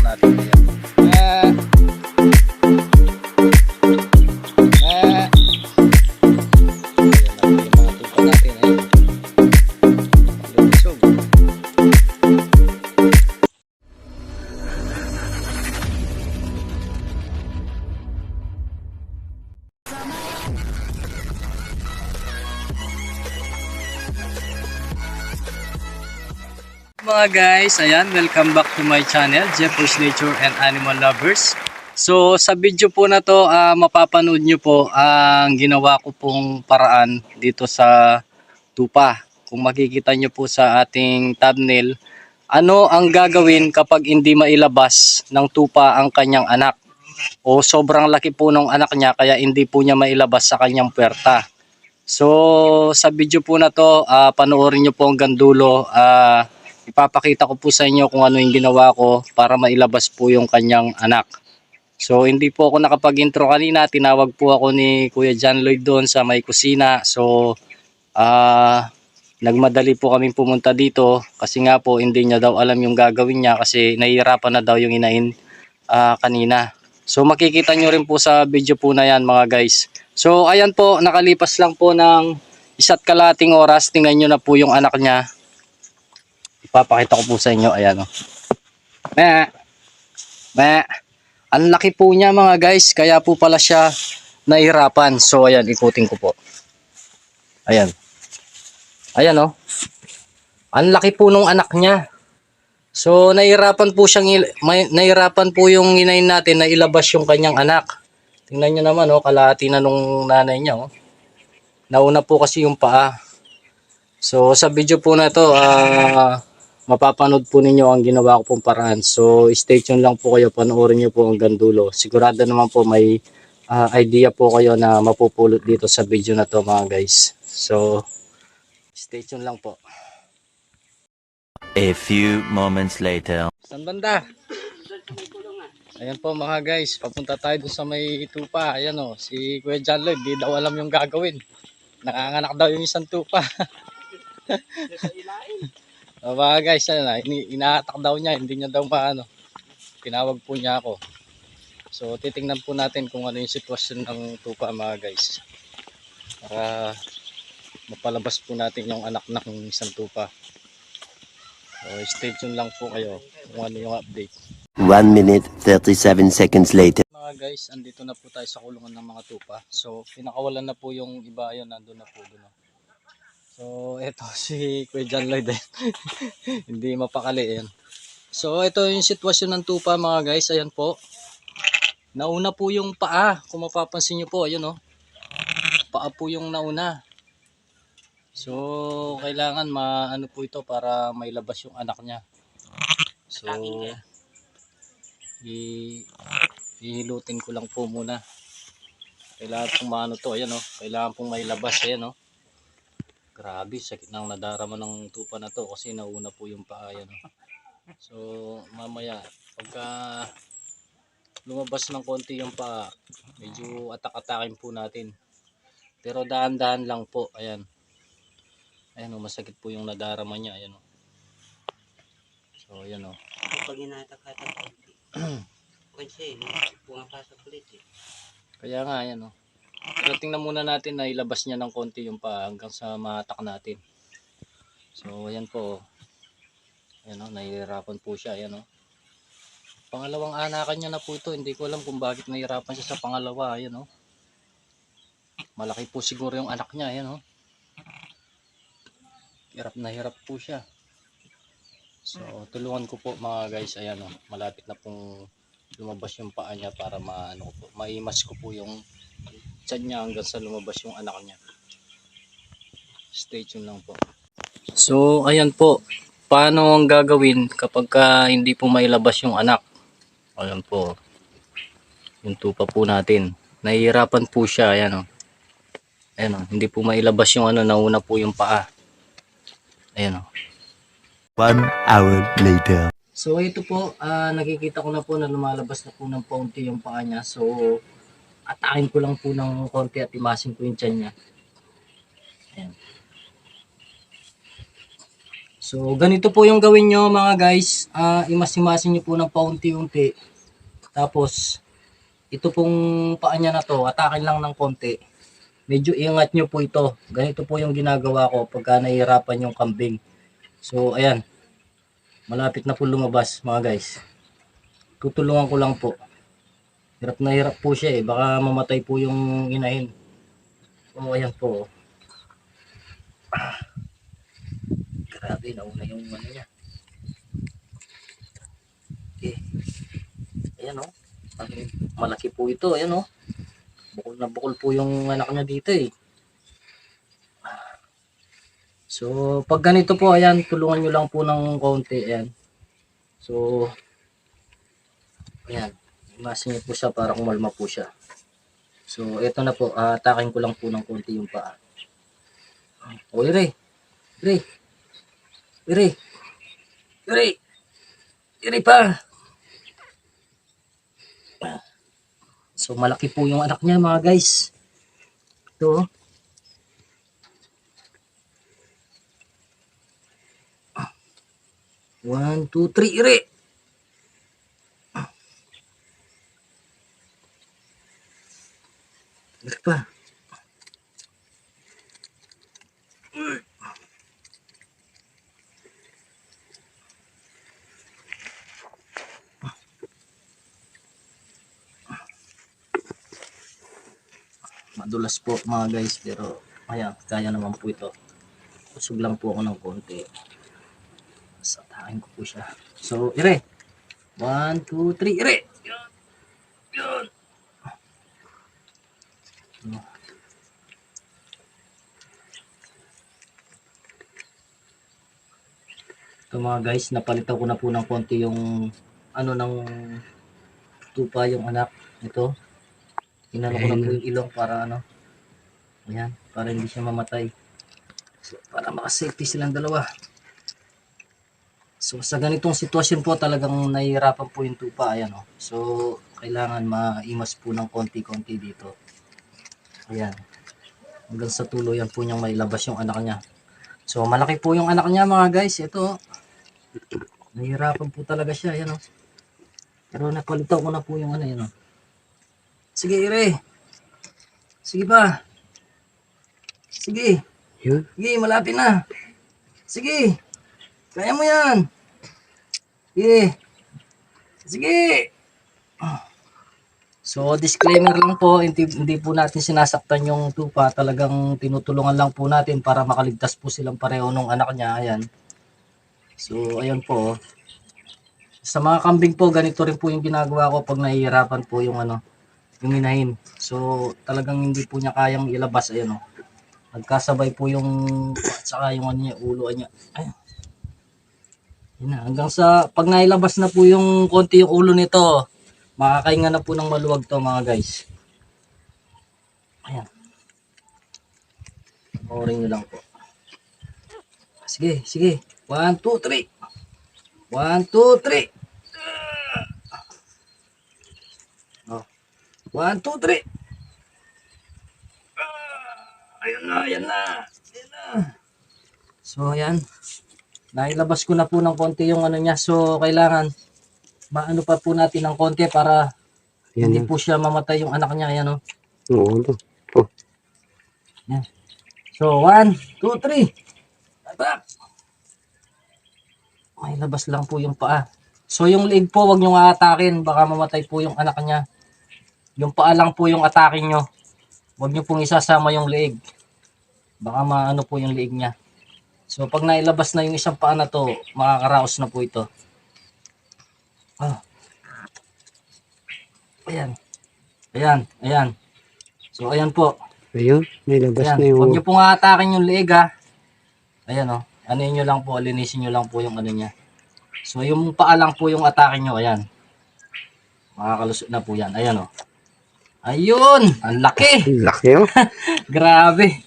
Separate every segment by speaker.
Speaker 1: natin. Ayan. Mga guys, ayan, welcome back to my channel, Jeffrey's Nature and Animal Lovers. So sa video po na to, mapapanood nyo po ang ginawa ko pong paraan dito sa tupa. Kung makikita nyo po sa ating thumbnail, ano ang gagawin kapag hindi mailabas ng tupa ang kanyang anak, o sobrang laki po ng anak niya kaya hindi po niya mailabas sa kanyang puwerta. So sa video po na to, panoorin nyo po hanggang dulo. Ipapakita ko po sa inyo kung ano yung ginawa ko para mailabas po yung kanyang anak. So hindi po ako nakapag-intro kanina, tinawag po ako ni Kuya John Lloyd doon sa may kusina. So nagmadali po kaming pumunta dito kasi nga po hindi niya daw alam yung gagawin niya kasi nahihirapan na daw yung inahin kanina. So makikita nyo rin po sa video po na yan mga guys. So ayan po, nakalipas lang po ng 1.5 oras, tingnan nyo na po yung anak niya. Ipapakita ko po sa inyo, ayan o. Ang laki po niya mga guys, kaya po pala siya nahihirapan. So ayan, ikutin ko po. Ayan. Ayan o. Ang laki po nung anak niya. So nahihirapan po yung inahin natin na ilabas yung kanyang anak. Tingnan nyo naman o, kalahati na nung nanay niya o. Nauna po kasi yung paa. So sa video po na to, mapapanood po ninyo ang ginawa ko pong paraan. So stay tuned lang po kayo, panoorin nyo po hanggang dulo. Sigurado naman po may idea po kayo na mapupulot dito sa video na to mga guys. So stay tuned lang po.
Speaker 2: A few moments later.
Speaker 1: Saan banda? Ayan po mga guys, papunta tayo doon sa may tupa. Ayan o, si Kuya John Lloyd, di daw alam yung gagawin. Nakanganak daw yung isang tupa. So, mga guys, inaatak daw niya, hindi niya daw maano. Tinawag po niya ako. So titingnan po natin kung ano yung sitwasyon ng tupa mga guys. Para mapalabas po natin yung anak ng isang tupa. So stay tuned lang po kayo kung ano yung update.
Speaker 2: 1 minute 37 seconds later.
Speaker 1: Mga guys, andito na po tayo sa kulungan ng mga tupa. So pinakawalan na po yung iba, ayun, nandun na po doon. So eto si Kuya John Lloyd hindi mapakali yan. So ito yung sitwasyon ng tupa mga guys, ayan po. Nauna po yung paa, kung mapapansin nyo po, ayun o. Paa po yung nauna. So kailangan maano po ito para mailabas yung anak niya. So hihilutin ko lang po muna. Kailangan pong maano to, ayan o. Kailangan pong mailabas, ayan o. Grabe, sakit nang nadarama ng tupa na to kasi nauna po yung paa, ayan o. So mamaya pagka lumabas ng konti yung paa, medyo atak-atakin po natin. Pero dahan-dahan lang po, ayan. Ayan o, masakit po yung nadarama niya, ayan o. So ayan o.
Speaker 3: Pag inatak-atak konti. Kasi pumapasok ulit eh.
Speaker 1: Kaya nga, ayan o. Pero tingnan muna natin na ilabas niya ng konti yung paa hanggang sa matak natin. So ayan po. Ayan o, nahihirapan po siya, ayan o. Pangalawang anakan niya na po ito. Hindi ko alam kung bakit nahihirapan siya sa pangalawa, ayan o. Malaki po siguro yung anak niya, ayan o. Hirap na hirap po siya. So tulungan ko po mga guys, ayan o. Malapit na pong lumabas yung paa niya para maimas ko po yung tiyan niya hanggang sa lumabas yung anak niya. Stay tuned lang po. So ayan po, paano ang gagawin kapag hindi po mailabas yung anak? Ayan po, yung tupa po natin, nahihirapan po siya, ayan o. Ayan o, hindi po mailabas yung nauna po yung paa. Ayan o.
Speaker 2: 1 hour later.
Speaker 1: So ito po, nakikita ko na po na lumalabas na po ng konti yung paa niya. So atakin ko lang po ng konti at imasin ko yung tiyan niya. Ayan. So, ganito po yung gawin nyo mga guys. Imas-imasin nyo po ng paunti-unti. Tapos, ito pong paa niya na to, atakin lang ng konti. Medyo ingat nyo po ito. Ganito po yung ginagawa ko pagka nahihirapan yung kambing. So, ayan. Malapit na po lumabas mga guys. Tutulungan ko lang po. Hirap na hirap po siya eh. Baka mamatay po yung inahin. So, ayan po. Grabe, nauna yung ano niya. Okay. Ayan o. Malaki po ito. Ayan o. Bukol na bukol po yung anak niya dito eh. So, pag ganito po, ayan, tulungan nyo lang po ng konti. Ayan. So, ayan. Imasin nyo po siya para kumalma po siya. So, ito na po. Atakin ko lang po ng konti yung paa. O, ire. Ire. Ire. Ire. Ire pa. So, malaki po yung anak niya mga guys. Ito. One, two, three, ire. Ire pa. Madulas po mga guys, pero ayan, kaya naman po ito. Usog lang po ako ng konti. Satahin ko po siya. So, ire. 1, 2, 3, ire. Yun. Yun. Ito mga guys, napalitan ko na po ng konti yung ano ng tupa yung anak. Ito. Inano ko na po yung ilong para ano. Ayan, para hindi siya mamatay. So, para makasafety silang dalawa. So, sa ganitong sitwasyon po talagang nahihirapan po yung tupa. Ayan o. So, kailangan maimas po ng konti-konti dito. Ayan. Hanggang sa tuluyan po niyang mailabas yung anak niya. So, malaki po yung anak niya mga guys. Ito. Nahihirapan po talaga siya. Ayan o. Pero napalitan ko na po yung ano. Ayan o. Sige, Ire. Sige pa. Sige. Sige, malapit na. Sige. Kaya mo yan. Sige. Sige. So, disclaimer lang po, hindi po natin sinasaktan yung tupa. Talagang tinutulungan lang po natin para makaligtas po silang pareho nung anak niya. Ayan. So, ayan po. Sa mga kambing po, ganito rin po yung ginagawa ko pag nahihirapan po yung ano, yung inahin. So, talagang hindi po niya kayang ilabas. Ayan o. Nagkasabay po yung saka yung ano niya, ulo niya. Ayan. Yan na. Hanggang sa pag nailabas na po yung konti yung ulo nito, makakainga na po ng maluwag to mga guys. Ayan. Oring nyo lang po. Sige, sige. 1, 2, 3. 1, 2, 3. Oh. 1, 2, 3. Ayan na, ayan na. Ayan na. So, ayan. Nailabas ko na po ng konti yung ano niya. So, kailangan maano pa po natin ng konti para
Speaker 4: Yan
Speaker 1: hindi
Speaker 4: yan.
Speaker 1: po siya mamatay yung anak niya. Ayan o.
Speaker 4: Oo, ito. Oh.
Speaker 1: Yan. So, 1, 2, 3. Back. May labas lang po yung paa. So, yung leg po, wag nyo aatakin. Baka mamatay po yung anak niya. Yung paa lang po yung atakin nyo. Wag nyo pong isasama yung leg. Baka maano po yung leg niya. So, pag nailabas na yung isang paa na to, makakaraos na po ito. Ah. Ayan. Ayan. Ayan. So, ayan po.
Speaker 4: Ayun, may labas
Speaker 1: Ayan.
Speaker 4: na yung...
Speaker 1: Huwag nyo pong atakin yung leeg ha. Ayan o. Ano nyo lang po, linisin nyo lang po yung ano niya. So, yung paa lang po yung atakin nyo. Ayan. Makakalusot na po yan. Ayan o. Ayun! Ang laki!
Speaker 4: Laki oh.
Speaker 1: Grabe!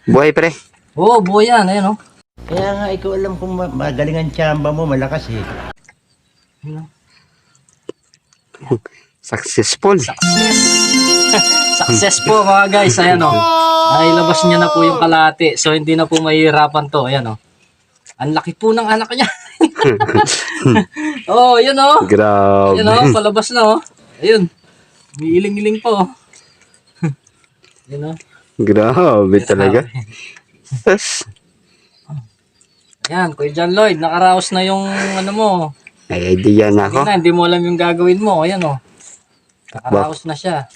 Speaker 4: Buhay pre.
Speaker 1: Oo, buhay yan. Ayan o.
Speaker 5: Kaya nga ikaw alam kung magaling ang tsamba mo, malakas eh.
Speaker 1: Ayan o.
Speaker 4: Successful.
Speaker 1: Success! Success po mga guys. Ayan o. Nailabas niya na po yung kalahati. So, hindi na po mahihirapan to. Ayan o. Ang laki po ng anak niya. Oh, yun oh.
Speaker 4: Grabe.
Speaker 1: Yun oh, palabas na oh. Ayun. May iling-iling po. Oh. Yun oh.
Speaker 4: Grabe talaga. Tas,
Speaker 1: Ayan, Kuya John Lloyd, nakaraos na yung ano mo.
Speaker 4: may idea na ako.
Speaker 1: Hindi na, hindi mo alam yung gagawin mo. Ayan oh. Nakaraos na siya.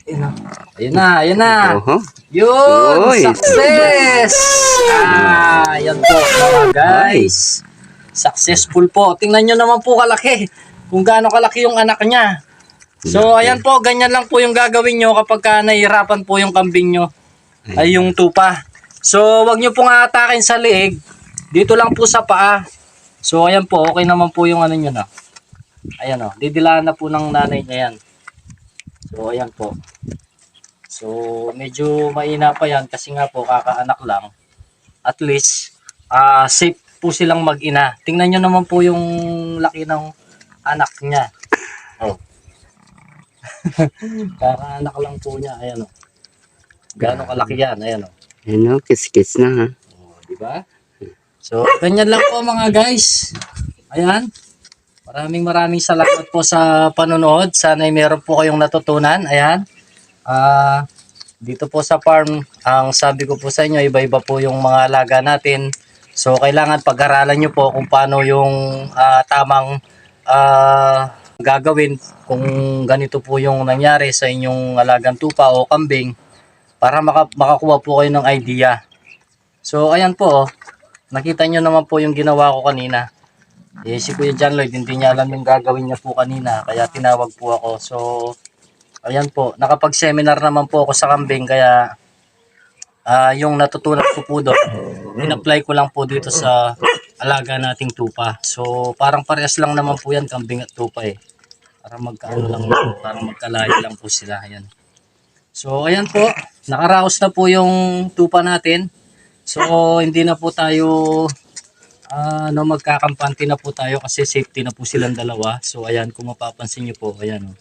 Speaker 1: Ayun oh. Ayun na, ayun na.
Speaker 4: Oho.
Speaker 1: Yun!
Speaker 4: Uy.
Speaker 1: Success! Yan po mga guys. Successful po. Tingnan nyo naman po kalaki. Kung gaano kalaki yung anak niya. So, ayan po. Ganyan lang po yung gagawin nyo kapag nahihirapan po yung kambing nyo. Ay yung tupa. So, wag nyo pong aatakin sa liig. Dito lang po sa paa. So, ayan po. Okay naman po yung ano nyo na. Ayan o. Didilaan na po ng nanay niya yan. So, ayan po. So, medyo mahina pa yan kasi nga po kakaanak lang. At least, safe po silang mag-ina. Tingnan nyo naman po yung laki ng anak niya. Oh. Kakaanak lang po niya. Ayan o. Gaano kalaki yan. Ayan o.
Speaker 4: Ano, kiss-kiss na ha.
Speaker 1: Oh, di ba? So, ganyan lang po mga guys. Ayan. Maraming salamat po sa panonood. Sana'y meron po kayong natutunan. Ayan. Dito po sa farm, ang sabi ko po sa inyo, iba-iba po yung mga alaga natin. So, kailangan pag-aralan nyo po kung paano yung tamang gagawin kung ganito po yung nangyari sa inyong alagang tupa o kambing para makakuha po kayo ng idea. So, ayan po. Oh. Nakita nyo naman po yung ginawa ko kanina. Si Kuya John Lloyd, hindi niya alam yung gagawin niya po kanina. Kaya tinawag po ako. So, ayan po, nakapag-seminar naman po ako sa kambing kaya yung natutunan ko po doon, in-apply ko lang po dito sa alaga nating tupa. So, parang parehas lang naman po yan, kambing at tupa eh. Para magkaano lang po, para magkalayo lang po sila. Ayan. So, ayan po, nakaraos na po yung tupa natin. So, hindi na po tayo magkakampante na po tayo kasi safety na po silang dalawa. So, ayan, kung mapapansin nyo po, ayan.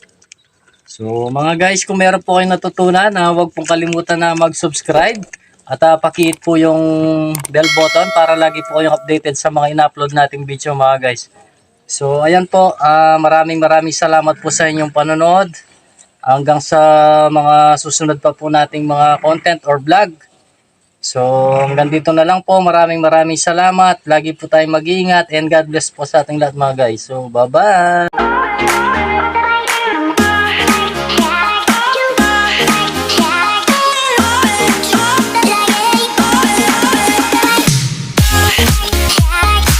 Speaker 1: So mga guys, kung meron po kayong natutunan, huwag pong kalimutan na mag-subscribe at paki-hit po yung bell button para lagi po kayong updated sa mga ina-upload nating video mga guys. So ayan po, maraming salamat po sa inyong panonood. Hanggang sa mga susunod pa po nating mga content or vlog. So hanggang dito na lang po, maraming salamat. Lagi po tayong mag-iingat and God bless po sa ating lahat mga guys. So bye-bye!